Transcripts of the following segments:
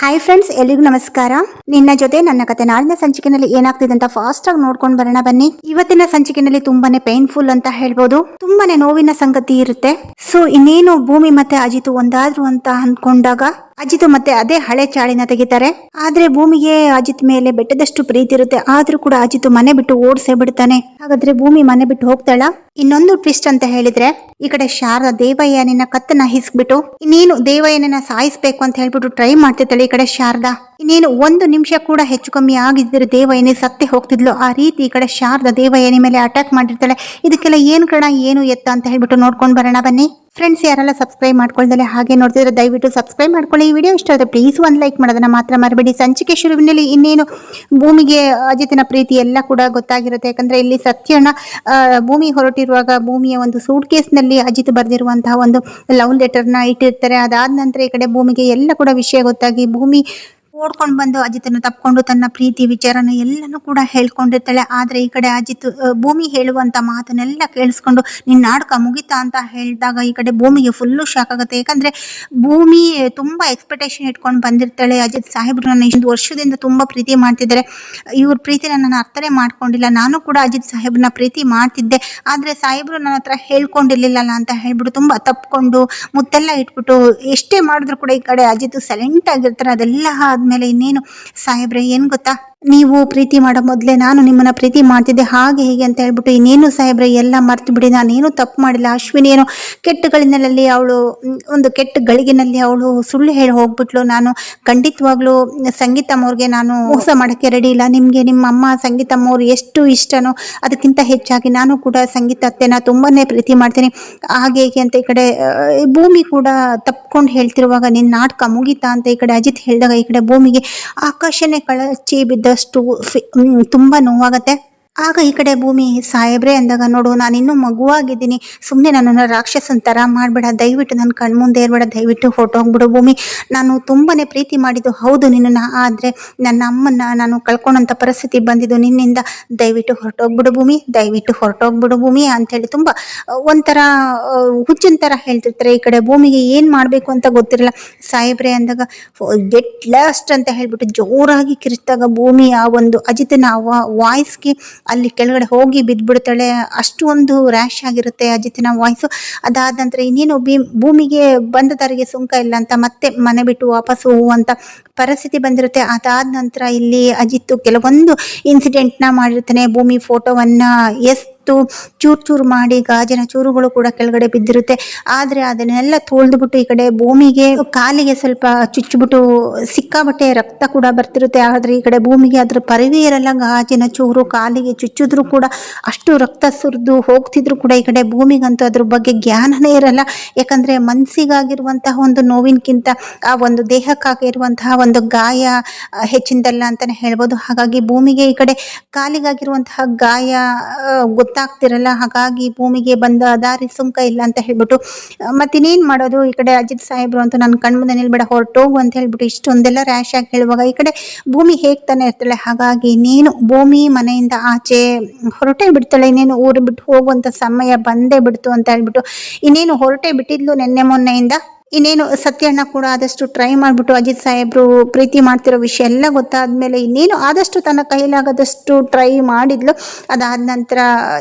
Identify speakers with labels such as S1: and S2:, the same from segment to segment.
S1: Hi friends, ಎಲ್ಲಿಗೂ ನಮಸ್ಕಾರ. ನಿನ್ನ ಜೊತೆ ನನ್ನ ಕತೆ ನಾಳಿನ ಸಂಚಿಕೆಯಲ್ಲಿ ಏನಾಗ್ತಿದೆ ಅಂತ ಫಾಸ್ಟ್ ಆಗಿ ನೋಡ್ಕೊಂಡು ಬರೋಣ ಬನ್ನಿ. ಇವತ್ತಿನ ಸಂಚಿಕೆಯಲ್ಲಿ ತುಂಬಾನೇ ಪೇನ್ಫುಲ್ ಅಂತ ಹೇಳ್ಬೋದು. ತುಂಬಾನೇ ನೋವಿನ ಸಂಗತಿ ಇರುತ್ತೆ. ಸೊ ಇನ್ನೇನು ಭೂಮಿ ಮತ್ತೆ ಅಜಿತ್ ಒಂದಾದ್ರು ಅಂತ ಅನ್ಕೊಂಡಾಗ ಅಜಿತ್ ಮತ್ತೆ ಅದೇ ಹಳೆ ಚಾಳಿನ ತೆಗಿತಾರೆ. ಆದ್ರೆ ಭೂಮಿಗೆ ಅಜಿತ್ ಮೇಲೆ ಬೆಟ್ಟದಷ್ಟು ಪ್ರೀತಿ ಇರುತ್ತೆ. ಆದ್ರೂ ಕೂಡ ಅಜಿತ್ ಮನೆ ಬಿಟ್ಟು ಓಡಿಸೇ ಬಿಡ್ತಾನೆ. ಹಾಗಾದ್ರೆ ಭೂಮಿ ಮನೆ ಬಿಟ್ಟು ಹೋಗ್ತಾಳ? ಇನ್ನೊಂದು ಟ್ವಿಸ್ಟ್ ಅಂತ ಹೇಳಿದ್ರೆ, ಈ ಕಡೆ ಶಾರದಾ ದೇವಯ್ಯನ ಕತ್ತನ್ನ ಹಿಸ್ಬಿಟ್ಟು ಇನ್ನೇನು ದೇವಯ್ಯನ ಸಾಯಿಸ್ಬೇಕು ಅಂತ ಹೇಳ್ಬಿಟ್ಟು ಟ್ರೈ ಮಾಡ್ತಿರ್ತಾಳೆ. ಈ ಕಡೆ ಶಾರದಾ ಇನ್ನೇನು ಒಂದು ನಿಮಿಷ ಕೂಡ ಹೆಚ್ಚು ಕಮ್ಮಿ ಆಗಿದ್ರೆ ದೇವಯ್ಯನೇ ಸತ್ತಿ ಹೋಗ್ತಿದ್ಲು. ಆ ರೀತಿ ಈ ಕಡೆ ಶಾರದಾ ದೇವಯ್ಯನ ಮೇಲೆ ಅಟ್ಯಾಕ್ ಮಾಡಿರ್ತಾಳೆ. ಇದಕ್ಕೆಲ್ಲ ಏನ್ ಕಣ ಏನು ಎತ್ತ ಅಂತ ಹೇಳ್ಬಿಟ್ಟು ನೋಡ್ಕೊಂಡು ಬರೋಣ ಬನ್ನಿ. ಫ್ರೆಂಡ್ಸ್, ಯಾರೆಲ್ಲ ಸಬ್ಸ್ಕ್ರೈಬ್ ಮಾಡ್ಕೊಳ್ದಲೆ ಹಾಗೆ ನೋಡ್ತಿದ್ರೆ ದಯವಿಟ್ಟು ಸಬ್ಸ್ಕ್ರೈಬ್ ಮಾಡ್ಕೊಳ್ಳಿ. ಈ ವಿಡಿಯೋ ಇಷ್ಟ ಆದರೆ ಪ್ಲೀಸ್ ಒಂದು ಲೈಕ್ ಮಾಡೋದನ್ನ ಮಾತ್ರ ಮರಬೇಡಿ. ಸಂಚಿಕೆ ಶುರುವಿನಲ್ಲಿ ಇನ್ನೇನು ಭೂಮಿಗೆ ಅಜಿತನ ಪ್ರೀತಿ ಎಲ್ಲ ಕೂಡ ಗೊತ್ತಾಗಿರುತ್ತೆ. ಯಾಕಂದ್ರೆ ಇಲ್ಲಿ ಸತ್ಯಣ್ಣ ಭೂಮಿ ಹೊರಟಿರುವಾಗ ಭೂಮಿಯ ಒಂದು ಸೂಟ್ ಕೇಸ್ನಲ್ಲಿ ಅಜಿತ್ ಬರೆದಿರುವಂತಹ ಒಂದು ಲವ್ ಲೆಟರ್ನ ಇಟ್ಟಿರ್ತಾರೆ. ಅದಾದ ನಂತರ ಈ ಕಡೆ ಭೂಮಿಗೆ ಎಲ್ಲ ಕೂಡ ವಿಷಯ ಗೊತ್ತಾಗಿ ಭೂಮಿ ಓಡ್ಕೊಂಡು ಬಂದು ಅಜಿತನ ತಪ್ಕೊಂಡು ತನ್ನ ಪ್ರೀತಿ ವಿಚಾರನ ಎಲ್ಲನೂ ಕೂಡ ಹೇಳ್ಕೊಂಡಿರ್ತಾಳೆ. ಆದ್ರೆ ಈ ಕಡೆ ಅಜಿತ್ ಭೂಮಿ ಹೇಳುವಂತ ಮಾತನ್ನೆಲ್ಲ ಕೇಳಿಸ್ಕೊಂಡು ನಿನ್ನ ನಾಟಕ ಮುಗಿತಾ ಅಂತ ಹೇಳಿದಾಗ ಈ ಕಡೆ ಭೂಮಿಗೆ ಫುಲ್ಲು ಶಾಕ್ ಆಗುತ್ತೆ. ಯಾಕಂದ್ರೆ ಭೂಮಿ ತುಂಬಾ ಎಕ್ಸ್ಪೆಕ್ಟೇಷನ್ ಇಟ್ಕೊಂಡು ಬಂದಿರ್ತಾಳೆ. ಅಜಿತ್ ಸಾಹೇಬ್ರು ನನ್ನ ಇಷ್ಟು ವರ್ಷದಿಂದ ತುಂಬಾ ಪ್ರೀತಿ ಮಾಡ್ತಿದ್ದಾರೆ, ಇವ್ರ ಪ್ರೀತಿನ ನಾನು ಅರ್ಥನೇ ಮಾಡ್ಕೊಂಡಿಲ್ಲ. ನಾನು ಕೂಡ ಅಜಿತ್ ಸಾಹೇಬ್ರನ್ನ ಪ್ರೀತಿ ಮಾಡ್ತಿದ್ದೆ, ಆದ್ರೆ ಸಾಹೇಬ್ರು ನನ್ನ ಹತ್ರ ಹೇಳ್ಕೊಂಡಿರ್ಲಿಲ್ಲಲ್ಲ ಅಂತ ಹೇಳ್ಬಿಟ್ಟು ತುಂಬಾ ತಪ್ಕೊಂಡು ಮುತ್ತೆಲ್ಲ ಇಟ್ಬಿಟ್ಟು ಎಷ್ಟೇ ಮಾಡಿದ್ರು ಕೂಡ ಈ ಕಡೆ ಅಜಿತ್ ಸೈಲೆಂಟ್ ಆಗಿರ್ತಾರೆ. ಅದೆಲ್ಲ ಆದ್ಮೇಲೆ ಇನ್ನೇನು ಸಾಹೇಬ್ರೆ ಏನ್ ಗೊತ್ತಾ, ನೀವು ಪ್ರೀತಿ ಮಾಡೋ ಮೊದಲೇ ನಾನು ನಿಮ್ಮನ್ನ ಪ್ರೀತಿ ಮಾಡ್ತಿದ್ದೆ ಹಾಗೆ ಹೀಗೆ ಅಂತ ಹೇಳ್ಬಿಟ್ಟು ಇನ್ನೇನು ಸಾಹೇಬ್ರೆ ಎಲ್ಲ ಮರ್ತು ಬಿಡಿ, ನಾನೇನು ತಪ್ಪು ಮಾಡಿಲ್ಲ. ಅಶ್ವಿನಿ ಏನೋ ಕೆಟ್ಟ ಗಳಿನಲ್ಲಿ ಅವಳು ಒಂದು ಕೆಟ್ಟ ಗಳಿಗೆನಲ್ಲಿ ಅವಳು ಸುಳ್ಳು ಹೇಳಿ ಹೋಗ್ಬಿಟ್ಲು. ನಾನು ಖಂಡಿತವಾಗ್ಲೂ ಸಂಗೀತಮ್ಮವ್ರಿಗೆ ನಾನು ಮೋಸ ಮಾಡೋಕ್ಕೆ ರೆಡಿ ಇಲ್ಲ. ನಿಮಗೆ ನಿಮ್ಮ ಅಮ್ಮ ಸಂಗೀತಮ್ಮವ್ರು ಎಷ್ಟು ಇಷ್ಟನೋ ಅದಕ್ಕಿಂತ ಹೆಚ್ಚಾಗಿ ನಾನು ಕೂಡ ಸಂಗೀತ ಅತ್ತೆನ ತುಂಬಾನೇ ಪ್ರೀತಿ ಮಾಡ್ತೀನಿ ಹಾಗೆ ಹೀಗೆ ಅಂತ ಈ ಕಡೆ ಭೂಮಿ ಕೂಡ ತಪ್ಕೊಂಡು ಹೇಳ್ತಿರುವಾಗ ನಿನ್ನ ನಾಟಕ ಮುಗೀತಾ ಅಂತ ಈ ಕಡೆ ಅಜಿತ್ ಹೇಳಿದಾಗ ಈ ಕಡೆ ಭೂಮಿಗೆ ಆಕಾಶನೇ ಕಳಚಿ ಬಿದ್ದಷ್ಟು ತುಂಬಾ ನೋವಾಗತ್ತೆ. ಆಗ ಈ ಕಡೆ ಭೂಮಿ ಸಾಹೇಬ್ರೆ ಅಂದಾಗ, ನೋಡು ನಾನು ಇನ್ನೂ ಮಗುವಾಗಿದ್ದೀನಿ, ಸುಮ್ಮನೆ ನನ್ನನ್ನು ರಾಕ್ಷಸನ್ ಥರ ಮಾಡಬೇಡ, ದಯವಿಟ್ಟು ನನ್ನ ಕಣ್ಮುಂದೆ ಇರಬೇಡ, ದಯವಿಟ್ಟು ಹೊರಟೋಗ್ಬಿಡು ಭೂಮಿ. ನಾನು ತುಂಬಾನೇ ಪ್ರೀತಿ ಮಾಡಿದ್ದು ಹೌದು ನಿನ್ನನ್ನು, ಆದರೆ ನನ್ನ ಅಮ್ಮನ್ನ ನಾನು ಕಳ್ಕೊಂಡಂಥ ಪರಿಸ್ಥಿತಿ ಬಂದಿದ್ದು ನಿನ್ನಿಂದ. ದಯವಿಟ್ಟು ಹೊರಟೋಗ್ಬಿಡು ಭೂಮಿ, ದಯವಿಟ್ಟು ಹೊರಟೋಗ್ಬಿಡು ಭೂಮಿ ಅಂತೇಳಿ ತುಂಬ ಒಂಥರ ಹುಚ್ಚಿನ ಥರ ಹೇಳ್ತಿರ್ತಾರೆ. ಈ ಕಡೆ ಭೂಮಿಗೆ ಏನು ಮಾಡಬೇಕು ಅಂತ ಗೊತ್ತಿರಲ್ಲ. ಸಾಹೇಬ್ರೆ ಅಂದಾಗ ಗೆಟ್ ಲಾಸ್ಟ್ ಅಂತ ಹೇಳ್ಬಿಟ್ಟು ಜೋರಾಗಿ ಕಿರಿಸಿದಾಗ ಭೂಮಿ ಆ ಒಂದು ಅಜಿತನ ವಾಯ್ಸ್ಗೆ ಅಲ್ಲಿ ಕೆಳಗಡೆ ಹೋಗಿ ಬಿದ್ದ್ಬಿಡ್ತಾಳೆ. ಅಷ್ಟು ಒಂದು ರ್ಯಾಶ್ ಆಗಿರುತ್ತೆ ಅಜಿತಿನ ವಾಯ್ಸು. ಅದಾದ ನಂತರ ಇನ್ನೇನು ಭೂಮಿಗೆ ಬಂದ ದಾರಿಗೆ ಸುಂಕ ಇಲ್ಲ ಅಂತ ಮತ್ತೆ ಮನೆ ಬಿಟ್ಟು ವಾಪಸ್ ಹೋಗುವಂತ ಪರಿಸ್ಥಿತಿ ಬಂದಿರುತ್ತೆ. ಅದಾದ ನಂತರ ಇಲ್ಲಿ ಅಜಿತ್ ಕೆಲವೊಂದು ಇನ್ಸಿಡೆಂಟ್ನ ಮಾಡಿರ್ತಾನೆ. ಭೂಮಿ ಫೋಟೋವನ್ನ ಚೂರ್ ಚೂರು ಮಾಡಿ ಗಾಜಿನ ಚೂರುಗಳು ಕೂಡ ಕೆಳಗಡೆ ಬಿದ್ದಿರುತ್ತೆ. ಆದ್ರೆ ಅದನ್ನೆಲ್ಲ ತೊಳೆದ್ಬಿಟ್ಟು ಈ ಕಡೆ ಭೂಮಿಗೆ ಕಾಲಿಗೆ ಸ್ವಲ್ಪ ಚುಚ್ಚಿಬಿಟ್ಟು ಸಿಕ್ಕಾಬಟ್ಟೆ ರಕ್ತ ಕೂಡ ಬರ್ತಿರುತ್ತೆ. ಆದ್ರೆ ಈ ಕಡೆ ಭೂಮಿಗೆ ಅದ್ರ ಪರಿವೇ ಇರಲ್ಲ. ಗಾಜಿನ ಚೂರು ಕಾಲಿಗೆ ಚುಚ್ಚಿದ್ರು ಕೂಡ ಅಷ್ಟು ರಕ್ತ ಸುರಿದು ಹೋಗ್ತಿದ್ರು ಕೂಡ ಈ ಕಡೆ ಭೂಮಿಗಂತೂ ಅದ್ರ ಬಗ್ಗೆ ಜ್ಞಾನನೇ ಇರಲ್ಲ. ಯಾಕಂದ್ರೆ ಮನಸ್ಸಿಗಾಗಿರುವಂತಹ ಒಂದು ನೋವಿನಕ್ಕಿಂತ ಆ ಒಂದು ದೇಹಕ್ಕಾಗಿರುವಂತಹ ಒಂದು ಗಾಯ ಹೆಚ್ಚಿಂದಲ್ಲ ಅಂತಾನೆ ಹೇಳ್ಬೋದು. ಹಾಗಾಗಿ ಭೂಮಿಗೆ ಈ ಕಡೆ ಕಾಲಿಗಾಗಿರುವಂತಹ ಗಾಯ ಗೊತ್ತಾಗ್ತಿರಲ್ಲ. ಹಾಗಾಗಿ ಭೂಮಿಗೆ ಬಂದ ದಾರಿ ಸುಂಕ ಇಲ್ಲ ಅಂತ ಹೇಳ್ಬಿಟ್ಟು ಮತ್ತಿನ್ನೇನ್ ಮಾಡೋದು, ಈ ಕಡೆ ಅಜಿತ್ ಸಾಹೇಬ್ರು ಅಂತೂ ನನ್ನ ಕಣ್ಮುಂದೆ ನಿಲ್ಬೇಡ, ಹೊರಟೋಗು ಅಂತ ಹೇಳ್ಬಿಟ್ಟು ಇಷ್ಟೊಂದೆಲ್ಲ ರ್ಯಾಶ್ ಆಗಿ ಹೇಳುವಾಗ ಈ ಕಡೆ ಭೂಮಿ ಹೇಗ್ತಾನೆ ಇರ್ತಾಳೆ. ಹಾಗಾಗಿ ಇನ್ನೇನು ಭೂಮಿ ಮನೆಯಿಂದ ಆಚೆ ಹೊರಟೇ ಬಿಡ್ತಾಳೆ. ಇನ್ನೇನು ಊರು ಬಿಟ್ಟು ಹೋಗುವಂತ ಸಮಯ ಬಂದೇ ಬಿಡ್ತು ಅಂತ ಹೇಳ್ಬಿಟ್ಟು ಇನ್ನೇನು ಹೊರಟೇ ಬಿಟ್ಟಿದ್ಲು ನಿನ್ನೆ ಮೊನ್ನೆಯಿಂದ. ಇನ್ನೇನು ಸತ್ಯಣ್ಣ ಕೂಡ ಆದಷ್ಟು ಟ್ರೈ ಮಾಡಿಬಿಟ್ಟು ಅಜಿತ್ ಸಾಹೇಬ್ರು ಪ್ರೀತಿ ಮಾಡ್ತಿರೋ ವಿಷಯ ಎಲ್ಲ ಗೊತ್ತಾದ್ಮೇಲೆ ಇನ್ನೇನು ಆದಷ್ಟು ತನ್ನ ಕೈಲಾಗದಷ್ಟು ಟ್ರೈ ಮಾಡಿದ್ಲು. ಅದಾದ ನಂತರ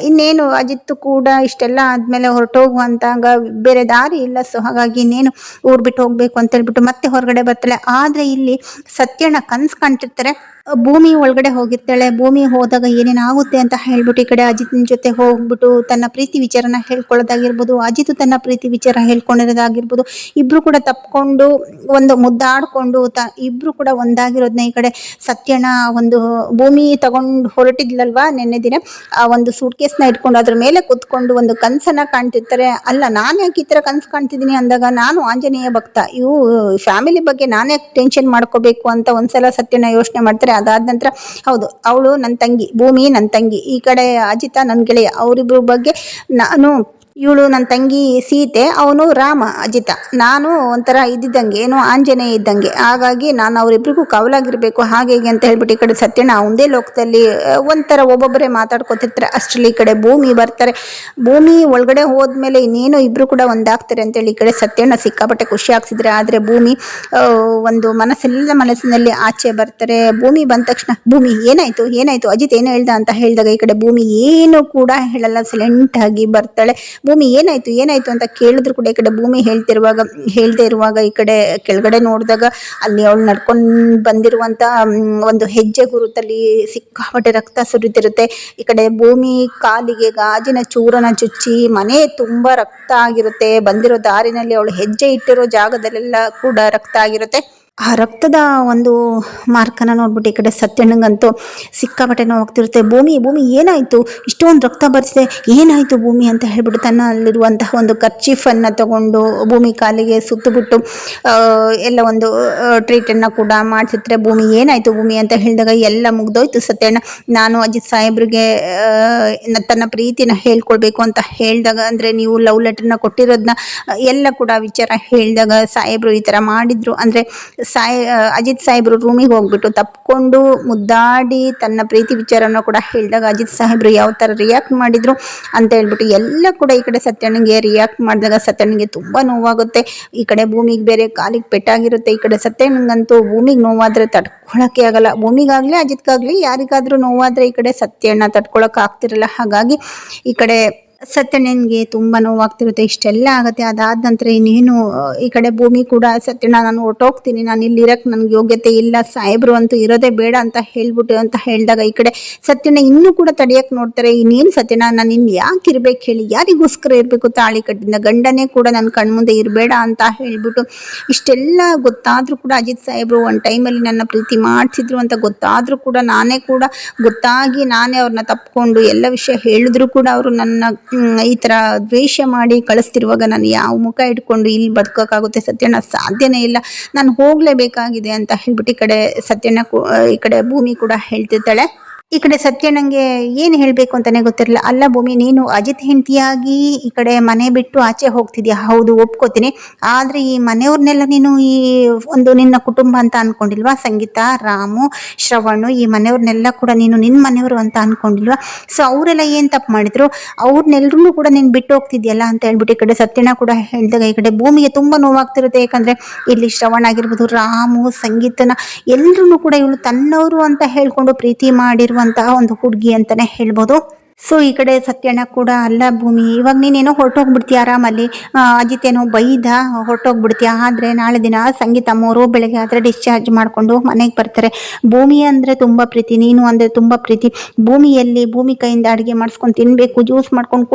S1: ಇನ್ನೇನು ಅಜಿತ್ ಕೂಡ ಇಷ್ಟೆಲ್ಲ ಆದ್ಮೇಲೆ ಹೊರಟೋಗುವಂತ ಬೇರೆ ದಾರಿ ಇಲ್ಲ. ಸೊ ಹಾಗಾಗಿ ಇನ್ನೇನು ಊರ್ ಬಿಟ್ಟು ಹೋಗ್ಬೇಕು ಅಂತ ಹೇಳ್ಬಿಟ್ಟು ಮತ್ತೆ ಹೊರಗಡೆ ಬರ್ತಾಳೆ. ಆದ್ರೆ ಇಲ್ಲಿ ಸತ್ಯಣ್ಣ ಕನ್ಸ್ ಕಾಣ್ತಿರ್ತಾರೆ. ಭೂಮಿ ಒಳಗಡೆ ಹೋಗಿರ್ತಾಳೆ. ಭೂಮಿ ಹೋದಾಗ ಏನೇನಾಗುತ್ತೆ ಅಂತ ಹೇಳ್ಬಿಟ್ಟು ಈ ಕಡೆ ಅಜಿತ್ನ ಜೊತೆ ಹೋಗ್ಬಿಟ್ಟು ತನ್ನ ಪ್ರೀತಿ ವಿಚಾರನ ಹೇಳ್ಕೊಳ್ಳೋದಾಗಿರ್ಬೋದು, ಅಜಿತ್ ತನ್ನ ಪ್ರೀತಿ ವಿಚಾರ ಹೇಳ್ಕೊಂಡಿರೋದಾಗಿರ್ಬೋದು, ಇಬ್ರು ಕೂಡ ತಪ್ಕೊಂಡು ಒಂದು ಮುದ್ದಾಡ್ಕೊಂಡು ಇಬ್ರು ಕೂಡ ಒಂದಾಗಿರೋದನ್ನ ಈ ಕಡೆ ಸತ್ಯಣ್ಣ ಒಂದು ಭೂಮಿ ತಗೊಂಡು ಹೊರಟಿದ್ಲಲ್ವಾ ನಿನ್ನೆ ದಿನ, ಆ ಒಂದು ಸೂಟ್ ಕೇಸ್ನ ಇಟ್ಕೊಂಡು ಅದ್ರ ಮೇಲೆ ಕುತ್ಕೊಂಡು ಒಂದು ಕನ್ಸನ್ನ ಕಾಣ್ತಿರ್ತಾರೆ. ಅಲ್ಲ ನಾನು ಯಾಕೆ ಈ ತರ ಕನ್ಸು ಕಾಣ್ತಿದ್ದೀನಿ ಅಂದಾಗ, ನಾನು ಆಂಜನೇಯ ಭಕ್ತ, ಇವು ಫ್ಯಾಮಿಲಿ ಬಗ್ಗೆ ನಾನೇ ಟೆನ್ಷನ್ ಮಾಡ್ಕೋಬೇಕು ಅಂತ ಒಂದ್ಸಲ ಸತ್ಯಣ್ಣ ಯೋಚನೆ ಮಾಡ್ತಾರೆ. ಅದಾದ ನಂತರ ಹೌದು ಅವಳು ನನ್ನ ತಂಗಿ, ಭೂಮಿ ನನ್ನ ತಂಗಿ, ಈ ಕಡೆ ಅಜಿತ ನನ್ನ ಗೆಳೆಯ, ಅವರಿಬ್ರ ಬಗ್ಗೆ ನಾನು ಇವಳು ನನ್ನ ತಂಗಿ ಸೀತೆ, ಅವನು ರಾಮ ಅಜಿತ. ನಾನು ಒಂಥರ ಇದ್ದಿದ್ದಂಗೆ, ಏನೋ ಆಂಜನೇಯ ಇದ್ದಂಗೆ. ಹಾಗಾಗಿ ನಾನು ಅವರಿಬ್ರಿಗೂ ಕವಲಾಗಿರ್ಬೇಕು ಹಾಗೆ ಹೀಗೆ ಅಂತ ಹೇಳ್ಬಿಟ್ಟು ಈ ಕಡೆ ಸತ್ಯಣ್ಣ ಒಂದೇ ಲೋಕದಲ್ಲಿ ಒಂಥರ ಒಬ್ಬೊಬ್ಬರೇ ಮಾತಾಡ್ಕೊತಿರ್ತಾರೆ. ಅಷ್ಟರಲ್ಲಿ ಈ ಕಡೆ ಭೂಮಿ ಬರ್ತಾರೆ. ಭೂಮಿ ಒಳಗಡೆ ಹೋದ್ಮೇಲೆ ಇನ್ನೇನು ಇಬ್ರು ಕೂಡ ಒಂದಾಗ್ತಾರೆ ಅಂತೇಳಿ ಈ ಕಡೆ ಸತ್ಯಣ್ಣ ಸಿಕ್ಕಾಪಟ್ಟೆ ಖುಷಿ ಆಗ್ತಿದ್ರೆ. ಆದರೆ ಭೂಮಿ ಒಂದು ಮನಸ್ಸಿನಲ್ಲಿ ಆಚೆ ಬರ್ತಾರೆ. ಭೂಮಿ ಬಂದ ತಕ್ಷಣ, ಭೂಮಿ ಏನಾಯ್ತು ಏನಾಯ್ತು ಅಜಿತ್ ಏನು ಹೇಳ್ದ ಅಂತ ಹೇಳಿದಾಗ ಈ ಕಡೆ ಭೂಮಿ ಏನು ಕೂಡ ಹೇಳಲ್ಲ, ಸೈಲೆಂಟ್ ಆಗಿ ಬರ್ತಾಳೆ. ಭೂಮಿ ಏನಾಯ್ತು ಅಂತ ಕೇಳಿದ್ರು ಕೂಡ ಈ ಕಡೆ ಭೂಮಿ ಹೇಳ್ದೇ ಇರುವಾಗ ಈ ಕಡೆ ಕೆಳಗಡೆ ನೋಡಿದಾಗ ಅಲ್ಲಿ ಅವಳು ನಡ್ಕೊಂಡು ಬಂದಿರುವಂತ ಒಂದು ಹೆಜ್ಜೆ ಗುರುತಲ್ಲಿ ಸಿಕ್ಕಾಪಟ್ಟೆ ರಕ್ತ ಸುರಿತಿರುತ್ತೆ. ಈ ಕಡೆ ಭೂಮಿ ಕಾಲಿಗೆ ಗಾಜಿನ ಚೂರನ ಚುಚ್ಚಿ ಮನೆ ತುಂಬಾ ರಕ್ತ ಆಗಿರುತ್ತೆ. ಬಂದಿರೋ ದಾರಿನಲ್ಲಿ ಅವಳು ಹೆಜ್ಜೆ ಇಟ್ಟಿರೋ ಜಾಗದಲ್ಲೆಲ್ಲ ಕೂಡ ರಕ್ತ ಆಗಿರುತ್ತೆ. ಆ ರಕ್ತದ ಒಂದು ಮಾರ್ಕನ ನೋಡ್ಬಿಟ್ಟು ಈ ಕಡೆ ಸತ್ಯಣ್ಣಂಗಂತೂ ಸಿಕ್ಕಾಪಟ್ಟೆ ನೋವಾಗ್ತಿರುತ್ತೆ. ಭೂಮಿ ಏನಾಯ್ತು, ಇಷ್ಟೊಂದು ರಕ್ತ ಬರ್ತಿದೆ, ಏನಾಯ್ತು ಭೂಮಿ ಅಂತ ಹೇಳ್ಬಿಟ್ಟು ತನ್ನಲ್ಲಿರುವಂತಹ ಒಂದು ಕರ್ಚೀಫನ್ನು ತಗೊಂಡು ಭೂಮಿ ಕಾಲಿಗೆ ಸುತ್ತಬಿಟ್ಟು ಎಲ್ಲ ಒಂದು ಟ್ರೀಟನ್ನು ಕೂಡ ಮಾಡಿಸಿದ್ರೆ. ಭೂಮಿ ಏನಾಯ್ತು ಭೂಮಿ ಅಂತ ಹೇಳಿದಾಗ ಎಲ್ಲ ಮುಗ್ದೋಯ್ತು ಸತ್ಯಣ್ಣ, ನಾನು ಅಜಿತ್ ಸಾಹೇಬ್ರಿಗೆ ತನ್ನ ಪ್ರೀತಿನ ಹೇಳ್ಕೊಳ್ಬೇಕು ಅಂತ ಹೇಳಿದಾಗ, ಅಂದರೆ ನೀವು ಲವ್ ಲೆಟರ್ನ ಕೊಟ್ಟಿರೋದನ್ನ ಎಲ್ಲ ಕೂಡ ವಿಚಾರ ಹೇಳಿದಾಗ ಸಾಹೇಬ್ರು ಈ ಥರ ಮಾಡಿದ್ರು. ಅಂದರೆ ಅಜಿತ್ ಸಾಹೇಬ್ರು ರೂಮಿಗೆ ಹೋಗ್ಬಿಟ್ಟು ತಪ್ಕೊಂಡು ಮುದ್ದಾಡಿ ತನ್ನ ಪ್ರೀತಿ ವಿಚಾರನ ಕೂಡ ಹೇಳಿದಾಗ ಅಜಿತ್ ಸಾಹೇಬ್ರು ಯಾವ ಥರ ರಿಯಾಕ್ಟ್ ಮಾಡಿದ್ರು ಅಂತ ಹೇಳ್ಬಿಟ್ಟು ಎಲ್ಲ ಕೂಡ ಈ ಕಡೆ ಸತ್ಯಣ್ಣಗೆ ರಿಯಾಕ್ಟ್ ಮಾಡಿದಾಗ ಸತ್ಯಣ್ಣಗೆ ತುಂಬ ನೋವಾಗುತ್ತೆ. ಈ ಕಡೆ ಭೂಮಿಗೆ ಬೇರೆ ಕಾಲಿಗೆ ಪೆಟ್ಟಾಗಿರುತ್ತೆ. ಈ ಕಡೆ ಸತ್ಯಣ್ಣಂಗಂತೂ ಭೂಮಿಗೆ ನೋವಾದರೆ ತಡ್ಕೊಳಕ್ಕೆ ಆಗಲ್ಲ. ಭೂಮಿಗಾಗಲಿ ಅಜಿತ್ಗಾಗಲಿ ಯಾರಿಗಾದ್ರೂ ನೋವಾದರೆ ಈ ಕಡೆ ಸತ್ಯಣ್ಣ ತಡ್ಕೊಳಕ್ಕೆ ಆಗ್ತಿರಲ್ಲ. ಹಾಗಾಗಿ ಈ ಕಡೆ ಸತ್ಯಣ್ಣನಿಗೆ ತುಂಬ ನೋವಾಗ್ತಿರುತ್ತೆ. ಇಷ್ಟೆಲ್ಲ ಆಗುತ್ತೆ. ಅದಾದ ನಂತರ ಇನ್ನೇನು ಈ ಕಡೆ ಭೂಮಿ ಕೂಡ ಸತ್ಯಣ್ಣ ನಾನು ಹೊರ್ಟೋಗ್ತೀನಿ, ನಾನು ಇಲ್ಲಿರಕ್ಕೆ ನನಗೆ ಯೋಗ್ಯತೆ ಇಲ್ಲ, ಸಾಹೇಬ್ರು ಅಂತೂ ಇರೋದೇ ಬೇಡ ಅಂತ ಹೇಳ್ಬಿಟ್ಟು ಅಂತ ಹೇಳಿದಾಗ ಈ ಕಡೆ ಸತ್ಯಣ್ಣ ಇನ್ನೂ ಕೂಡ ತಡೆಯಕ್ಕೆ ನೋಡ್ತಾರೆ. ಇನ್ನೇನು ಸತ್ಯಣ್ಣ, ನಾನು ಇನ್ನು ಯಾಕೆ ಇರ್ಬೇಕು ಹೇಳಿ, ಯಾರಿಗೋಸ್ಕರ ಇರಬೇಕು, ತಾಳಿ ಕಟ್ಟಿದ ಗಂಡನೇ ಕೂಡ ನನ್ನ ಕಣ್ಮುಂದೆ ಇರಬೇಡ ಅಂತ ಹೇಳ್ಬಿಟ್ಟು ಇಷ್ಟೆಲ್ಲ ಗೊತ್ತಾದರೂ ಕೂಡ ಅಜಿತ್ ಸಾಹೇಬ್ರು ಒಂದು ಟೈಮಲ್ಲಿ ನನ್ನ ಪ್ರೀತಿ ಮಾಡಿಸಿದ್ರು ಅಂತ ಗೊತ್ತಾದರೂ ಕೂಡ ನಾನೇ ಅವ್ರನ್ನ ತಪ್ಪಿಕೊಂಡು ಎಲ್ಲ ವಿಷಯ ಹೇಳಿದ್ರು ಕೂಡ ಅವರು ನನ್ನ ಈ ಥರ ದ್ವೇಷ ಮಾಡಿ ಕಳಿಸ್ತಿರುವಾಗ ನಾನು ಯಾವ ಮುಖ ಇಟ್ಕೊಂಡು ಇಲ್ಲಿ ಬದುಕೋಕ್ಕಾಗುತ್ತೆ ಸತ್ಯಣ್ಣ, ಸಾಧ್ಯನೇ ಇಲ್ಲ, ನಾನು ಹೋಗಲೇಬೇಕಾಗಿದೆ ಅಂತ ಹೇಳ್ಬಿಟ್ಟು ಈ ಕಡೆ ಸತ್ಯಣ್ಣ ಈ ಕಡೆ ಭೂಮಿ ಕೂಡ ಹೇಳ್ತಿರ್ತಾಳೆ. ಈ ಕಡೆ ಸತ್ಯಣ್ಣಂಗೆ ಏನು ಹೇಳಬೇಕು ಅಂತಾನೆ ಗೊತ್ತಿರಲಿಲ್ಲ. ಅಲ್ಲ ಭೂಮಿ, ನೀನು ಅಜಿತ್ ಹೆಂಡತಿಯಾಗಿ ಈ ಕಡೆ ಮನೆ ಬಿಟ್ಟು ಆಚೆ ಹೋಗ್ತಿದ್ಯಾ, ಹೌದು ಒಪ್ಕೋತೀನಿ, ಆದರೆ ಈ ಮನೆಯವ್ರನ್ನೆಲ್ಲ ನೀನು ಈ ಒಂದು ನಿನ್ನ ಕುಟುಂಬ ಅಂತ ಅನ್ಕೊಂಡಿಲ್ವಾ? ಸಂಗೀತ, ರಾಮು, ಶ್ರವಣು, ಈ ಮನೆಯವ್ರನ್ನೆಲ್ಲ ಕೂಡ ನೀನು ನಿನ್ನ ಮನೆಯವರು ಅಂತ ಅನ್ಕೊಂಡಿಲ್ವಾ? ಸೊ ಅವರೆಲ್ಲ ಏನು ತಪ್ಪು ಮಾಡಿದ್ರು, ಅವ್ರನ್ನೆಲ್ಲರೂ ಕೂಡ ನೀನು ಬಿಟ್ಟು ಹೋಗ್ತಿದ್ಯಲ್ಲ ಅಂತ ಹೇಳ್ಬಿಟ್ಟು ಈ ಕಡೆ ಸತ್ಯಣ್ಣ ಕೂಡ ಹೇಳಿದಾಗ ಈ ಕಡೆ ಭೂಮಿಗೆ ತುಂಬ ನೋವಾಗ್ತಿರುತ್ತೆ. ಯಾಕಂದರೆ ಇಲ್ಲಿ ಶ್ರವಣ ಆಗಿರ್ಬೋದು, ರಾಮು, ಸಂಗೀತನ ಎಲ್ಲರೂ ಕೂಡ ಇವಳು ತನ್ನವರು ಅಂತ ಹೇಳ್ಕೊಂಡು ಪ್ರೀತಿ ಮಾಡಿರುವ ಒಂದು ಹುಡುಗಿ ಅಂತಾನೆ ಹೇಳ್ಬೋದು. ಸೊ ಈ ಕಡೆ ಸತ್ಯಣ್ಣ ಕೂಡ, ಅಲ್ಲ ಭೂಮಿ, ಇವಾಗ ನೀನೇನೋ ಹೊರಟೋಗ್ಬಿಡ್ತೀಯ ಆರಾಮಲ್ಲಿ, ಅಜಿತ್ ಏನೋ ಬೈದ ಹೊರಟೋಗ್ಬಿಡ್ತೀಯ, ಆದರೆ ನಾಳೆ ದಿನ ಸಂಗೀತ ಅಮ್ಮವರು ಬೆಳಗ್ಗೆ ಆದರೆ ಡಿಸ್ಚಾರ್ಜ್ ಮಾಡಿಕೊಂಡು ಮನೆಗೆ ಬರ್ತಾರೆ. ಭೂಮಿ ಅಂದರೆ ತುಂಬ ಪ್ರೀತಿ, ನೀನು ಅಂದರೆ ತುಂಬ ಪ್ರೀತಿ. ಭೂಮಿಯಲ್ಲಿ ಭೂಮಿ ಕೈಯಿಂದ ಅಡುಗೆ ಮಾಡಿಸ್ಕೊಂಡು ತಿನ್ನಬೇಕು, ಜ್ಯೂಸ್ ಮಾಡ್ಕೊಂಡು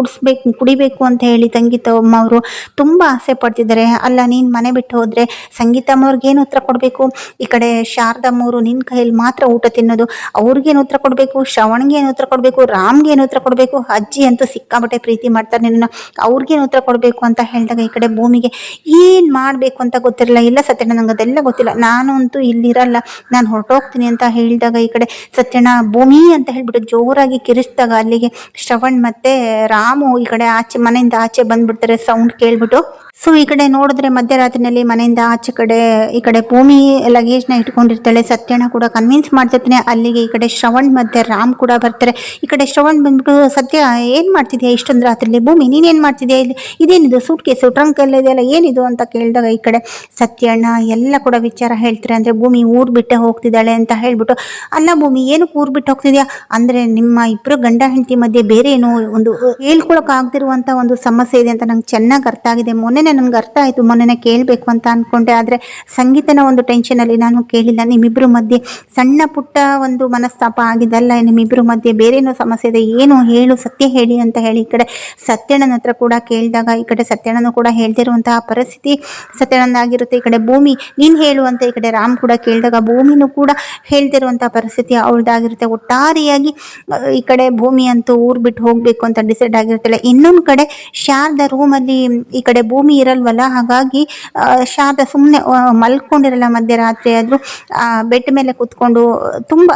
S1: ಕುಡಿಬೇಕು ಅಂತ ಹೇಳಿ ಸಂಗೀತ ಅಮ್ಮವರು ತುಂಬ ಆಸೆ ಪಡ್ತಿದ್ದಾರೆ. ಅಲ್ಲ ನೀನು ಮನೆ ಬಿಟ್ಟು ಹೋದರೆ ಸಂಗೀತ ಅಮ್ಮವ್ರಿಗೆ ಏನು ಉತ್ತರ ಕೊಡಬೇಕು? ಈ ಕಡೆ ಶಾರದಮ್ಮವರು ನಿನ್ನ ಕೈಯಲ್ಲಿ ಮಾತ್ರ ಊಟ ತಿನ್ನೋದು, ಅವ್ರಿಗೇನು ಉತ್ತರ ಕೊಡಬೇಕು? ಶ್ರವಣ್ಗೆ ಏನು ಉತ್ತರ ಕೊಡಬೇಕು? ರಾಮ್ಗೆ ಏನು ಉತ್ತರ ಕೊಡಬೇಕು? ಅಜ್ಜಿ ಅಂತೂ ಸಿಕ್ಕಾಪಟ್ಟೆ ಪ್ರೀತಿ ಮಾಡ್ತಾರೆ ನಿನ್ನ, ಅವ್ರಿಗೇನು ಉತ್ತರ ಕೊಡಬೇಕು ಅಂತ ಹೇಳಿದಾಗ ಈ ಕಡೆ ಭೂಮಿಗೆ ಏನು ಮಾಡಬೇಕು ಅಂತ ಗೊತ್ತಿರಲಿಲ್ಲ. ಇಲ್ಲ ಸತ್ಯಣ್ಣ, ನಂಗೆ ಅದೆಲ್ಲ ಗೊತ್ತಿಲ್ಲ, ನಾನು ಅಂತೂ ಇಲ್ಲಿರಲ್ಲ, ನಾನು ಹೊರಟೋಗ್ತೀನಿ ಅಂತ ಹೇಳಿದಾಗ ಈ ಕಡೆ ಸತ್ಯಣ್ಣ ಭೂಮಿ ಅಂತ ಹೇಳ್ಬಿಟ್ಟು ಜೋರಾಗಿ ಕಿರಿಸಿದಾಗ ಅಲ್ಲಿಗೆ ಶ್ರವಣ್ ಮತ್ತೆ ರಾಮು ಈ ಕಡೆ ಮನೆಯಿಂದ ಆಚೆ ಬಂದ್ಬಿಡ್ತಾರೆ ಸೌಂಡ್ ಕೇಳ್ಬಿಟ್ಟು. ಸೊ ಈ ಕಡೆ ನೋಡಿದ್ರೆ ಮಧ್ಯರಾತ್ರಿನಲ್ಲಿ ಮನೆಯಿಂದ ಆಚೆ ಕಡೆ ಈ ಕಡೆ ಭೂಮಿ ಲಗೇಜ್ನ ಇಟ್ಕೊಂಡಿರ್ತಾಳೆ. ಸತ್ಯಣ್ಣ ಕೂಡ ಕನ್ವಿನ್ಸ್ ಮಾಡ್ತಿರ್ತಾನೆ. ಅಲ್ಲಿಗೆ ಈ ಕಡೆ ಶ್ರವಣ್ ಮತ್ತೆ ರಾಮ್ ಕೂಡ ಬರ್ತಾರೆ. ಈ ಕಡೆ ಶ್ರವಣ್ ಬಂದ್ಬಿಟ್ಟು, ಸತ್ಯ ಏನು ಮಾಡ್ತಿದ್ಯಾ ಇಷ್ಟೊಂದು ರಾತ್ರಿಲಿ? ಭೂಮಿ ನೀನೇನು ಮಾಡ್ತಿದ್ಯಾ ಇಲ್ಲಿ? ಇದೇನಿದು ಸೂಟ್ ಕೇಸು ಟ್ರಂಕ್ ಎಲ್ಲ ಇದೆಯಲ್ಲ, ಏನಿದು ಅಂತ ಕೇಳಿದಾಗ ಈ ಕಡೆ ಸತ್ಯಣ್ಣ ಎಲ್ಲ ಕೂಡ ವಿಚಾರ ಹೇಳ್ತಾರೆ. ಅಂದರೆ ಭೂಮಿ ಊರು ಬಿಟ್ಟೆ ಹೋಗ್ತಿದ್ದಾಳೆ ಅಂತ ಹೇಳ್ಬಿಟ್ಟು. ಅಲ್ಲ ಭೂಮಿ, ಏನಕ್ಕೆ ಊರು ಬಿಟ್ಟು ಹೋಗ್ತಿದ್ಯಾ? ಅಂದರೆ ನಿಮ್ಮ ಇಬ್ಬರು ಗಂಡ ಹೆಂಡತಿ ಮಧ್ಯೆ ಬೇರೆ ಏನೋ ಒಂದು ಹೇಳ್ಕೊಳಕ್ಕಾಗ್ದಿರುವಂಥ ಒಂದು ಸಮಸ್ಯೆ ಇದೆ ಅಂತ ನಂಗೆ ಚೆನ್ನಾಗಿ ಅರ್ಥ ಆಗಿದೆ. ಮೊನ್ನೆ ನನಗೆ ಅರ್ಥ ಆಯಿತು, ಮೊನ್ನೆ ಕೇಳಬೇಕು ಅಂತ ಅಂದ್ಕೊಂಡೆ, ಆದರೆ ಸಂಗೀತನ ಒಂದು ಟೆನ್ಷನಲ್ಲಿ ನಾನು ಕೇಳಿಲ್ಲ. ನಿಮ್ಮಿಬ್ಬರ ಮಧ್ಯೆ ಸಣ್ಣ ಪುಟ್ಟ ಒಂದು ಮನಸ್ತಾಪ ಆಗಿದ್ದಲ್ಲ, ನಿಮ್ಮಿಬ್ಬರ ಮಧ್ಯೆ ಬೇರೇನೋ ಸಮಸ್ಯೆ ಇದೆ, ಏನು ಹೇಳು, ಸತ್ಯ ಹೇಳಿ ಅಂತ ಹೇಳಿ ಈ ಕಡೆ ಸತ್ಯಣ್ಣನ ಹತ್ರ ಕೂಡ ಕೇಳಿದಾಗ ಈ ಕಡೆ ಸತ್ಯಣ್ಣನು ಕೂಡ ಹೇಳ್ತಿರುವಂತಹ ಪರಿಸ್ಥಿತಿ ಸತ್ಯಣ್ಣನಾಗಿರುತ್ತೆ. ಈ ಕಡೆ ಭೂಮಿ ನೀನು ಹೇಳು ಅಂತ ಈ ಕಡೆ ರಾಮ್ ಕೂಡ ಕೇಳಿದಾಗ ಭೂಮಿನೂ ಕೂಡ ಹೇಳ್ತಿರುವಂತಹ ಪರಿಸ್ಥಿತಿ ಅವಳದಾಗಿರುತ್ತೆ. ಒಟ್ಟಾರೆಯಾಗಿ ಈ ಕಡೆ ಭೂಮಿ ಅಂತೂ ಊರು ಬಿಟ್ಟು ಹೋಗಬೇಕು ಅಂತ ಡಿಸೈಡ್ ಆಗಿರ್ತಾಳೆ. ಇನ್ನೊಂದು ಕಡೆ ಶಾರದಾ ರೂಮಲ್ಲಿ ಈ ಕಡೆ ಭೂಮಿ ಇರಲ್ವಲ್ಲ, ಹಾಗಾಗಿ ಶಾರದಾ ಸುಮ್ಮನೆ ಮಲ್ಕೊಂಡಿರಲ್ಲ. ಮಧ್ಯರಾತ್ರಿ ಆದರೂ ಬೆಡ್ ಮೇಲೆ ಕೂತ್ಕೊಂಡು ತುಂಬ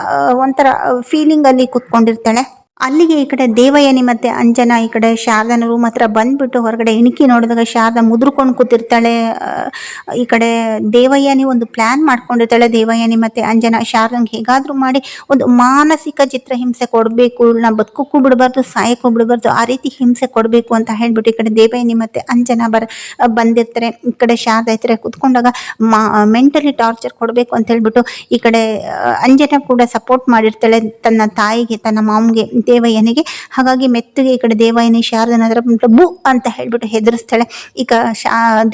S1: ಒಂಥರ ಫೀಲಿಂಗಲ್ಲಿ ಕೂತ್ಕೊಂಡಿರ್ತಾಳೆ. ಅಲ್ಲಿಗೆ ಈ ಕಡೆ ದೇವಯಾನಿ ಮತ್ತೆ ಅಂಜನಾ ಈ ಕಡೆ ಶಾರದನ ರೂಮ್ ಹತ್ರ ಬಂದ್ಬಿಟ್ಟು ಹೊರಗಡೆ ಇಣುಕಿ ನೋಡಿದಾಗ ಶಾರದಾ ಮುದ್ರಕೊಂಡು ಕೂತಿರ್ತಾಳೆ. ಈ ಕಡೆ ದೇವಯಾನಿ ಒಂದು ಪ್ಲಾನ್ ಮಾಡ್ಕೊಂಡಿರ್ತಾಳೆ. ದೇವಯಾನಿ ಮತ್ತೆ ಅಂಜನಾ ಶಾರದಂಗೆ ಹೇಗಾದ್ರೂ ಮಾಡಿ ಒಂದು ಮಾನಸಿಕ ಚಿತ್ರಹಿಂಸೆ ಕೊಡಬೇಕು, ನಾ ಬದುಕೋಕ್ಕೂ ಬಿಡಬಾರ್ದು, ಸಾಯಕ್ಕೂ ಬಿಡಬಾರ್ದು, ಆ ರೀತಿ ಹಿಂಸೆ ಕೊಡಬೇಕು ಅಂತ ಹೇಳ್ಬಿಟ್ಟು ಈ ಕಡೆ ದೇವಯಾನಿ ಮತ್ತೆ ಅಂಜನಾ ಬಂದಿರ್ತಾರೆ. ಈ ಕಡೆ ಶಾರದಾ ಹತ್ರ ಕುತ್ಕೊಂಡಾಗ ಮೆಂಟಲಿ ಟಾರ್ಚರ್ ಕೊಡಬೇಕು ಅಂತ ಹೇಳ್ಬಿಟ್ಟು ಈ ಕಡೆ ಅಂಜನಾ ಕೂಡ ಸಪೋರ್ಟ್ ಮಾಡಿರ್ತಾಳೆ ತನ್ನ ತಾಯಿಗೆ, ತನ್ನ ಮಾಮ್ಗೆ, ದೇವಯ್ಯನಿಗೆ. ಹಾಗಾಗಿ ಮೆತ್ತಗೆ ಈ ಕಡೆ ದೇವಯಾನಿ ಶಾರದನ ಹತ್ರ ಬು ಅಂತ ಹೇಳ್ಬಿಟ್ಟು ಹೆದರಿಸ್ತಾಳೆ. ಈಗ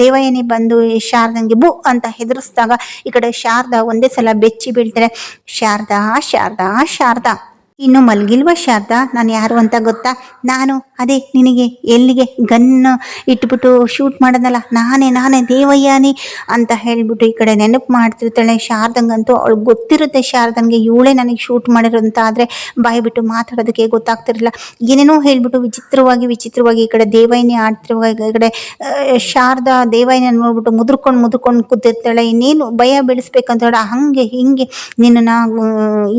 S1: ದೇವಯಾನಿ ಬಂದು ಶಾರದಂಗೆ ಬು ಅಂತ ಹೆದರಿಸಿದಾಗ ಈ ಕಡೆ ಶಾರದಾ ಒಂದೇ ಸಲ ಬೆಚ್ಚಿ ಬೀಳ್ತಾರೆ. ಶಾರದಾ ಶಾರದಾ ಶಾರದಾ ಇನ್ನು ಮಲಗಿಲ್ವಾ ಶಾರದಾ? ನಾನು ಯಾರು ಅಂತ ಗೊತ್ತಾ? ನಾನು ಅದೇ ನಿನಗೆ ಎಲ್ಲಿಗೆ ಗನ್ ಇಟ್ಬಿಟ್ಟು ಶೂಟ್ ಮಾಡೋದಲ್ಲ, ನಾನೇ ದೇವಯಾನಿ ಅಂತ ಹೇಳ್ಬಿಟ್ಟು ಈ ಕಡೆ ನೆನಪು ಮಾಡ್ತಿರ್ತಾಳೆ. ಶಾರದಂಗಂತೂ ಅವಳು ಗೊತ್ತಿರುತ್ತೆ ಶಾರದನ್ಗೆ ಇವಳೇ ನನಗೆ ಶೂಟ್ ಮಾಡಿರೋಂತ, ಆದರೆ ಬಾಯಿ ಬಿಟ್ಟು ಮಾತಾಡೋದಕ್ಕೆ ಗೊತ್ತಾಗ್ತಿರಲಿಲ್ಲ. ಏನೇನೋ ಹೇಳ್ಬಿಟ್ಟು ವಿಚಿತ್ರವಾಗಿ ಈ ಕಡೆ ದೇವಯಾನಿ ಆಡ್ತಿರುವಾಗ ಈ ಕಡೆ ಶಾರದಾ ದೇವಯಾನಿ ನೋಡ್ಬಿಟ್ಟು ಮುದ್ರಕೊಂಡು ಕೂತಿರ್ತಾಳೆ. ಇನ್ನೇನು ಭಯ ಬೆಳೆಸ್ಬೇಕಂತ ಹೇಳ, ಹಂಗೆ ಹಿಂಗೆ ನಿನ್ನ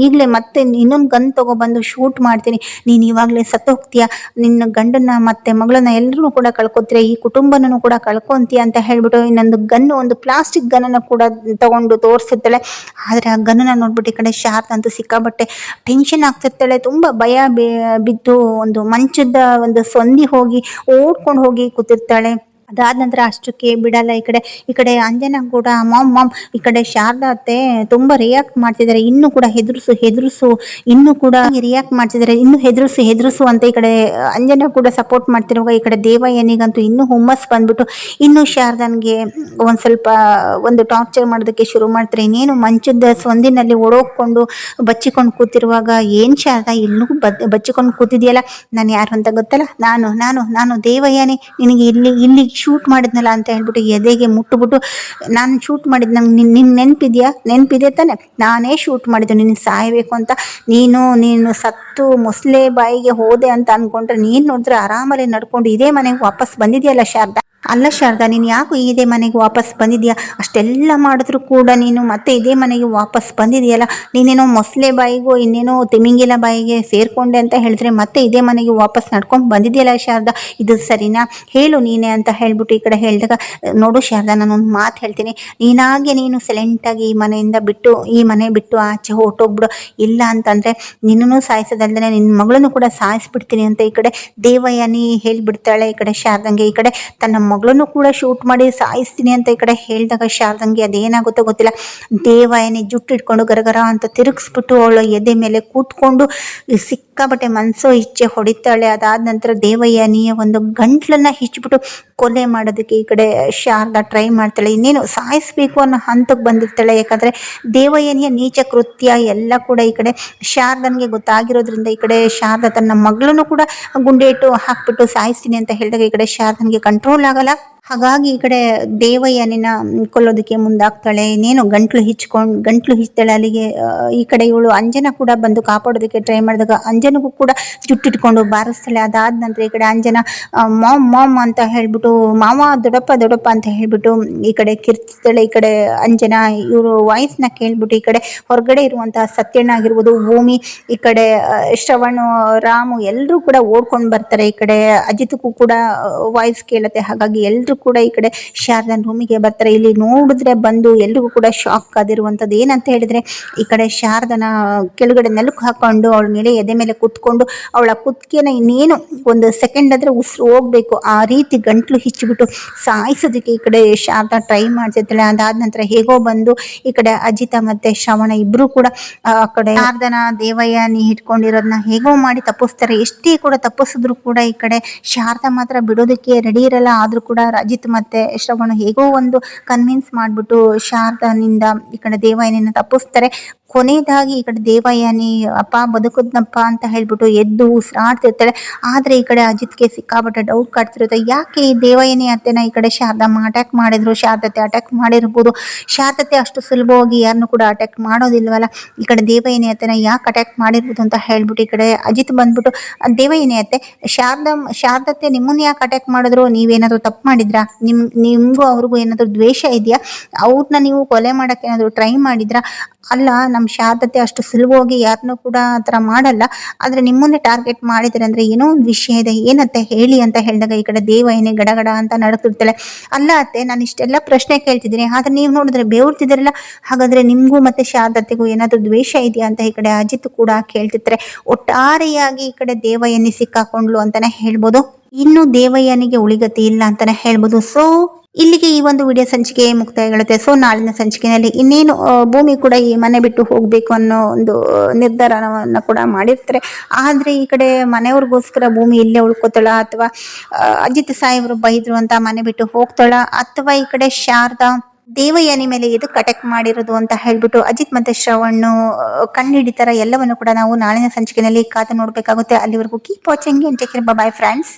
S1: ಈಗಲೇ ಮತ್ತೆ ಇನ್ನೊಂದು ಗನ್ ಬಂದು ಶೂಟ್ ಮಾಡ್ತೀನಿ, ನೀನು ಇವಾಗಲೇ ಸತ್ತೋಗ್ತೀಯ, ನಿನ್ನ ಗಂಡನ್ನ ಮತ್ತೆ ಮಗಳನ್ನ ಎಲ್ಲರೂ ಕೂಡ ಕಳ್ಕೊತೀಯ, ಈ ಕುಟುಂಬನೂ ಕೂಡ ಕಳ್ಕೊಂತೀಯ ಅಂತ ಹೇಳ್ಬಿಟ್ಟು ಇನ್ನೊಂದು ಗನ್ನು, ಒಂದು ಪ್ಲಾಸ್ಟಿಕ್ ಗನ್ನನ್ನು ಕೂಡ ತಗೊಂಡು ತೋರಿಸಿರ್ತಾಳೆ. ಆದರೆ ಆ ಗನ್ನನ್ನ ನೋಡ್ಬಿಟ್ಟು ಈ ಕಡೆ ಶಾರದಾ ಅಂತೂ ಸಿಕ್ಕಾಬಟ್ಟೆ ಟೆನ್ಷನ್ ಆಗ್ತಿರ್ತಾಳೆ. ತುಂಬ ಭಯ ಬಿದ್ದು ಒಂದು ಮಂಚದ ಒಂದು ಸಂಧಿ ಹೋಗಿ ಓಡ್ಕೊಂಡು ಹೋಗಿ ಕೂತಿರ್ತಾಳೆ. ಅದಾದ ನಂತರ ಅಷ್ಟಕ್ಕೆ ಬಿಡಲ್ಲ. ಈ ಕಡೆ ಅಂಜನಾ ಕೂಡ ಮಾಮ್ ಈ ಕಡೆ ಶಾರದಾ ಅತ್ತೆ ತುಂಬ ರಿಯಾಕ್ಟ್ ಮಾಡ್ತಿದ್ದಾರೆ, ಇನ್ನೂ ಕೂಡ ಹೆದರ್ಸು ಇನ್ನೂ ಕೂಡ ರಿಯಾಕ್ಟ್ ಮಾಡ್ತಿದ್ದಾರೆ, ಇನ್ನು ಹೆದರ್ಸು ಅಂತ ಈ ಕಡೆ ಅಂಜನಾ ಕೂಡ ಸಪೋರ್ಟ್ ಮಾಡ್ತಿರುವಾಗ ಈ ಕಡೆ ದೇವಯ್ಯನಿಗಂತೂ ಇನ್ನೂ ಹುಮ್ಮಸ್ ಬಂದ್ಬಿಟ್ಟು ಇನ್ನೂ ಶಾರದನ್ಗೆ ಒಂದು ಸ್ವಲ್ಪ ಒಂದು ಟಾರ್ಚರ್ ಮಾಡೋದಕ್ಕೆ ಶುರು ಮಾಡ್ತಾರೆ. ಇನ್ನೇನು ಮಂಚದ ಸೊಂದಿನಲ್ಲಿ ಓಡೋಕೊಂಡು ಬಚ್ಚಿಕೊಂಡು ಕೂತಿರುವಾಗ ಏನು ಶಾರದಾ ಇನ್ನೂ ಬಚ್ಚಿಕೊಂಡು ಕೂತಿದ್ಯಲ್ಲ, ನಾನು ಯಾರು ಅಂತ ಗೊತ್ತಲ್ಲ, ನಾನು ದೇವಯ್ಯನಿ, ನಿನಗೆ ಇಲ್ಲಿ ಶೂಟ್ ಮಾಡಿದ್ನಲ್ಲ ಅಂತ ಹೇಳ್ಬಿಟ್ಟು ಎದೆಗೆ ಮುಟ್ಟುಬಿಟ್ಟು, ನಾನು ಶೂಟ್ ಮಾಡಿದ್ ನಂಗೆ ನಿನ್ನ ನೆನಪಿದೆ ತಾನೆ, ನಾನೇ ಶೂಟ್ ಮಾಡಿದ್ದು ನಿನ್ನ ಸಾಯಬೇಕು ಅಂತ. ನೀನು ಸತ್ತು ಮೊಸಳೆ ಬಾಯಿಗೆ ಹೋದೆ ಅಂತ ಅನ್ಕೊಂಡ್ರೆ ನೀನು ನೋಡಿದ್ರೆ ಆರಾಮಲ್ಲಿ ನಡ್ಕೊಂಡು ಇದೇ ಮನೆಗೆ ವಾಪಸ್ ಬಂದಿದೆಯಲ್ಲ ಶಾರದಾ. ಅಲ್ಲ ಶಾರದಾ, ನೀನು ಯಾಕೆ ಇದೇ ಮನೆಗೆ ವಾಪಸ್ ಬಂದಿದ್ಯಾ? ಅಷ್ಟೆಲ್ಲ ಮಾಡಿದ್ರು ಕೂಡ ನೀನು ಮತ್ತೆ ಇದೇ ಮನೆಗೆ ವಾಪಸ್ ಬಂದಿದೆಯಲ್ಲ, ನೀನೇನೋ ಮೊಸಳೆ ಬಾಯಿಗೋ ಇನ್ನೇನೋ ತಿಮಿಂಗಿಲ ಬಾಯಿಗೆ ಸೇರ್ಕೊಂಡೆ ಅಂತ ಹೇಳಿದ್ರೆ ಮತ್ತೆ ಇದೇ ಮನೆಗೆ ವಾಪಸ್ ನಡ್ಕೊಂಡು ಬಂದಿದೆಯಲ್ಲ ಶಾರದಾ, ಇದು ಸರಿನಾ? ಹೇಳು ನೀನೆ ಅಂತ ಹೇಳ್ಬಿಟ್ಟು ಈ ಕಡೆ ಹೇಳಿದಾಗ, ನೋಡು ಶಾರದಾ, ನಾನೊಂದು ಮಾತು ಹೇಳ್ತೀನಿ, ನೀನು ಸೈಲೆಂಟಾಗಿ ಈ ಮನೆ ಬಿಟ್ಟು ಆಚೆ ಹೊರಟೋಗ್ಬಿಡು, ಇಲ್ಲ ಅಂತಂದರೆ ನಿನ್ನೂ ಸಾಯಿಸೋದಲ್ದೇ ನಿನ್ನ ಮಗಳನ್ನು ಕೂಡ ಸಾಯಿಸ್ಬಿಡ್ತೀನಿ ಅಂತ ಈ ಕಡೆ ದೇವಯಾನಿ ಹೇಳಿಬಿಡ್ತಾಳೆ. ಈ ಕಡೆ ಶಾರದಂಗೆ ಈ ಕಡೆ ತನ್ನ ಮಗಳನ್ನು ಕೂಡ ಶೂಟ್ ಮಾಡಿ ಸಾಯಿಸ್ತೀನಿ ಅಂತ ಈ ಕಡೆ ಹೇಳಿದಾಗ ಶಾರದಂಗೆ ಅದೇನಾಗುತ್ತೋ ಗೊತ್ತಿಲ್ಲ, ದೇವಯಾನಿ ಜುಟ್ಟಿಟ್ಕೊಂಡು ಗರಗರ ಅಂತ ತಿರುಗಿಸ್ಬಿಟ್ಟು ಅವಳು ಎದೆ ಮೇಲೆ ಕೂತ್ಕೊಂಡು ಸಿಕ್ಕಾಬಟ್ಟೆ ಮನಸ್ಸೋ ಇಚ್ಛೆ ಹೊಡಿತಾಳೆ. ಅದಾದ ನಂತರ ದೇವಯಾನಿಯ ಒಂದು ಗಂಟ್ಲನ್ನ ಹಿಚ್ಬಿಟ್ಟು ಕೊಲೆ ಮಾಡೋದಕ್ಕೆ ಈ ಕಡೆ ಶಾರದಾ ಟ್ರೈ ಮಾಡ್ತಾಳೆ. ಇನ್ನೇನು ಸಾಯಿಸ್ಬೇಕು ಅನ್ನೋ ಹಂತಕ್ಕೆ ಬಂದಿರ್ತಾಳೆ. ಯಾಕಂದರೆ ದೇವಯಾನಿಯ ನೀಚ ಕೃತ್ಯ ಎಲ್ಲ ಕೂಡ ಈ ಕಡೆ ಶಾರದನ್ಗೆ ಗೊತ್ತಾಗಿರೋದ್ರಿಂದ ಈ ಕಡೆ ಶಾರದಾ ತನ್ನ ಮಗಳನ್ನು ಕೂಡ ಗುಂಡೇಟು ಹಾಕ್ಬಿಟ್ಟು ಸಾಯಿಸ್ತೀನಿ ಅಂತ ಹೇಳಿದಾಗ ಈ ಕಡೆ ಶಾರದನ್ಗೆ ಕಂಟ್ರೋಲ್ ಆಗಲ್ಲ. ಹಾಗಾಗಿ ಈ ಕಡೆ ದೇವಯ್ಯನಿನ ಕೊಲ್ಲೋದಕ್ಕೆ ಮುಂದಾಗ್ತಾಳೆ. ಇನ್ನೇನು ಗಂಟ್ಲು ಹಿಚ್ತಾಳೆ. ಅಲ್ಲಿಗೆ ಈ ಕಡೆ ಇವಳು ಅಂಜನಾ ಕೂಡ ಬಂದು ಕಾಪಾಡೋದಕ್ಕೆ ಟ್ರೈ ಮಾಡಿದಾಗ ಅಂಜನಿಗೂ ಕೂಡ ಜುಟ್ಟಿಟ್ಕೊಂಡು ಬಾರಿಸ್ತಾಳೆ. ಅದಾದ ನಂತರ ಈ ಕಡೆ ಅಂಜನಾ ಮಾಮ್ ಅಂತ ಹೇಳ್ಬಿಟ್ಟು, ಮಾವ ದೊಡ್ಡಪ್ಪ ಅಂತ ಹೇಳ್ಬಿಟ್ಟು ಈ ಕಡೆ ಕಿರ್ಚ್ತಾಳೆ. ಈ ಕಡೆ ಅಂಜನಾ ಇವರು ವಾಯ್ಸ್ನ ಕೇಳ್ಬಿಟ್ಟು ಈ ಕಡೆ ಹೊರಗಡೆ ಇರುವಂತಹ ಸತ್ಯಣ್ಣ ಆಗಿರ್ಬೋದು, ಭೂಮಿ, ಈ ಕಡೆ ಶ್ರವಣ್, ರಾಮು ಎಲ್ಲರೂ ಕೂಡ ಓಡ್ಕೊಂಡು ಬರ್ತಾರೆ. ಈ ಕಡೆ ಅಜಿತ್ಗೂ ಕೂಡ ವಾಯ್ಸ್ ಕೇಳುತ್ತೆ. ಹಾಗಾಗಿ ಎಲ್ಲರೂ ಕೂಡ ಈ ಕಡೆ ಶಾರದನ್ ರೂಮಿಗೆ ಬರ್ತಾರೆ. ಇಲ್ಲಿ ನೋಡಿದ್ರೆ ಬಂದು ಎಲ್ರಿಗೂ ಕೂಡ ಶಾಕ್ ಆದಿರುವಂಥದ್ದು ಏನಂತ ಹೇಳಿದ್ರೆ, ಈ ಕಡೆ ಶಾರದನ ಕೆಳಗಡೆ ನೆಲಕ್ಕೆ ಹಾಕೊಂಡು ಅವಳ ಮೇಲೆ ಎದೆ ಮೇಲೆ ಕುತ್ಕೊಂಡು ಅವಳ ಕುತ್ತಿಗೆನ ಇನ್ನೇನು ಒಂದು ಸೆಕೆಂಡ್ ಆದ್ರೆ ಉಸಿರು ಹೋಗ್ಬೇಕು ಆ ರೀತಿ ಗಂಟ್ಲು ಹಿಚ್ಚಿಬಿಟ್ಟು ಸಾಯಿಸೋದಕ್ಕೆ ಈ ಕಡೆ ಶಾರದಾ ಟ್ರೈ ಮಾಡ್ತಿರ್ತಾಳೆ. ಅದಾದ ನಂತರ ಹೇಗೋ ಬಂದು ಈ ಕಡೆ ಅಜಿತ ಮತ್ತೆ ಶ್ರವಣ ಇಬ್ರು ಕೂಡ ಆ ಕಡೆ ಶಾರದನ ದೇವಯಾನಿ ಹಿಡ್ಕೊಂಡಿರೋದನ್ನ ಹೇಗೋ ಮಾಡಿ ತಪ್ಪಿಸ್ತಾರೆ. ಎಷ್ಟೇ ಕೂಡ ತಪ್ಪಿಸಿದ್ರು ಕೂಡ ಈ ಕಡೆ ಶಾರದಾ ಮಾತ್ರ ಬಿಡೋದಕ್ಕೆ ರೆಡಿ ಇರಲ್ಲ. ಆದ್ರೂ ಕೂಡ ಅಜಿತ್ ಮತ್ತೆ ಶ್ರವಣ ಹೇಗೋ ಒಂದು ಕನ್ವಿನ್ಸ್ ಮಾಡ್ಬಿಟ್ಟು ಶಾರದಾನಿಂದ ಈ ಕಡೆ ದೇವಯಾನಿನ ತಪ್ಪಿಸ್ತಾರೆ. ಕೊನೆಯದಾಗಿ ಈ ಕಡೆ ದೇವಯಾನಿ ಅಪ್ಪ ಬದುಕುದ್ನಪ್ಪ ಅಂತ ಹೇಳ್ಬಿಟ್ಟು ಎದ್ದು ಉಸಿರಾಡ್ತಿರ್ತಾಳೆ. ಆದ್ರೆ ಈ ಕಡೆ ಅಜಿತ್ಗೆ ಸಿಕ್ಕಾಬಟ್ಟೆ ಡೌಟ್ ಕಾಡ್ತಿರುತ್ತೆ, ಯಾಕೆ ಈ ದೇವಯಾನಿ ಅತ್ತೆನ ಈ ಕಡೆ ಶಾರದಮ್ಮ ಅಟ್ಯಾಕ್ ಮಾಡಿದ್ರು, ಶಾರದತೆ ಅಟ್ಯಾಕ್ ಮಾಡಿರ್ಬೋದು, ಶಾರದತೆ ಅಷ್ಟು ಸುಲಭವಾಗಿ ಯಾರನ್ನು ಕೂಡ ಅಟ್ಯಾಕ್ ಮಾಡೋದಿಲ್ವಲ್ಲ, ಈ ಕಡೆ ದೇವಯಾನಿ ಅತ್ತೆನ ಯಾಕೆ ಅಟ್ಯಾಕ್ ಮಾಡಿರ್ಬೋದು ಅಂತ ಹೇಳ್ಬಿಟ್ಟು ಈ ಕಡೆ ಅಜಿತ್ ಬಂದ್ಬಿಟ್ಟು, ದೇವಯಾನಿ ಅತ್ತೆ, ಶಾರದತೆ ನಿಮ್ಮನ್ನ ಯಾಕೆ ಅಟ್ಯಾಕ್ ಮಾಡಿದ್ರು, ನೀವೇನಾದ್ರು ತಪ್ಪು ಮಾಡಿದ್ರಾ, ನಿಮ್ಗೂ ಅವ್ರಿಗೂ ಏನಾದ್ರು ದ್ವೇಷ ಇದೆಯಾ, ಅವ್ರನ್ನ ನೀವು ಕೊಲೆ ಮಾಡಕ್ಕೆ ಏನಾದ್ರು ಟ್ರೈ ಮಾಡಿದ್ರಾ, ಅಲ್ಲ ನಮ್ಮ ಶಾರದತೆ ಅಷ್ಟು ಸುಲಭವಾಗಿ ಯಾರನ್ನೂ ಕೂಡ ಆ ಥರ ಮಾಡಲ್ಲ. ಆದ್ರೆ ನಿಮ್ಮನ್ನೇ ಟಾರ್ಗೆಟ್ ಮಾಡಿದ್ರೆ ಅಂದ್ರೆ ಏನೋ ಒಂದು ವಿಷಯ ಇದೆ, ಏನತ್ತೆ ಹೇಳಿ ಅಂತ ಹೇಳಿದಾಗ ಈ ಕಡೆ ದೇವಯಾನಿ ಗಡಗಡ ಅಂತ ನಡುತ್ತಿರ್ತಾಳೆ. ಅಲ್ಲ ಅತ್ತೆ, ನಾನು ಇಷ್ಟೆಲ್ಲ ಪ್ರಶ್ನೆ ಕೇಳ್ತಿದ್ದೀನಿ, ಆದ್ರೆ ನೀವು ನೋಡಿದ್ರೆ ಬೇವ್ರ್ತಿದ್ದೀರಲ್ಲ, ಹಾಗಾದ್ರೆ ನಿಮ್ಗೂ ಮತ್ತೆ ಶಾರದತ್ತೆಗೂ ಏನಾದ್ರು ದ್ವೇಷ ಇದೆಯಾ ಅಂತ ಈ ಕಡೆ ಅಜಿತ್ ಕೂಡ ಕೇಳ್ತಿರ್ತಾರೆ. ಒಟ್ಟಾರೆಯಾಗಿ ಈ ಕಡೆ ದೇವಯಾನಿ ಸಿಕ್ಕಾಕೊಂಡ್ಲು ಅಂತಾನೆ ಹೇಳ್ಬೋದು. ಇನ್ನು ದೇವಯ್ಯನಿಗೆ ಉಳಿಗತಿ ಇಲ್ಲ ಅಂತಾನೆ ಹೇಳ್ಬೋದು. ಸೊ ಇಲ್ಲಿಗೆ ಈ ಒಂದು ವಿಡಿಯೋ ಸಂಚಿಕೆ ಮುಕ್ತಾಯಗೊಳ್ಳುತ್ತೆ. ಸೊ ನಾಳಿನ ಸಂಚಿಕೆಯಲ್ಲಿ ಇನ್ನೇನು ಭೂಮಿ ಕೂಡ ಈ ಮನೆ ಬಿಟ್ಟು ಹೋಗ್ಬೇಕು ಅನ್ನೋ ಒಂದು ನಿರ್ಧಾರವನ್ನ ಕೂಡ ಮಾಡಿರ್ತಾರೆ. ಆದ್ರೆ ಈ ಕಡೆ ಮನೆಯವ್ರಿಗೋಸ್ಕರ ಭೂಮಿ ಇಲ್ಲೇ ಉಳ್ಕೋತಾಳ, ಅಥವಾ ಅಜಿತ್ ಸಾಹೇಬ್ರು ಬೈದ್ರು ಅಂತ ಮನೆ ಬಿಟ್ಟು ಹೋಗ್ತಾಳ, ಅಥವಾ ಈ ಕಡೆ ಶಾರದಾ ದೇವಯಾನಿ ಮೇಲೆ ಎದಕ್ಕೆ ಅಟ್ಯಾಕ್ ಮಾಡಿರೋದು ಅಂತ ಹೇಳ್ಬಿಟ್ಟು ಅಜಿತ್ ಮತ್ತೆ ಶ್ರವಣ್ ಕಂಡುಹಿಡಿತಾರ. ಎಲ್ಲವನ್ನು ಕೂಡ ನಾವು ನಾಳಿನ ಸಂಚಿಕೆಯಲ್ಲಿ ಕಾದು ನೋಡ್ಬೇಕಾಗುತ್ತೆ. ಅಲ್ಲಿವರೆಗೂ keep watching and take care. By friends.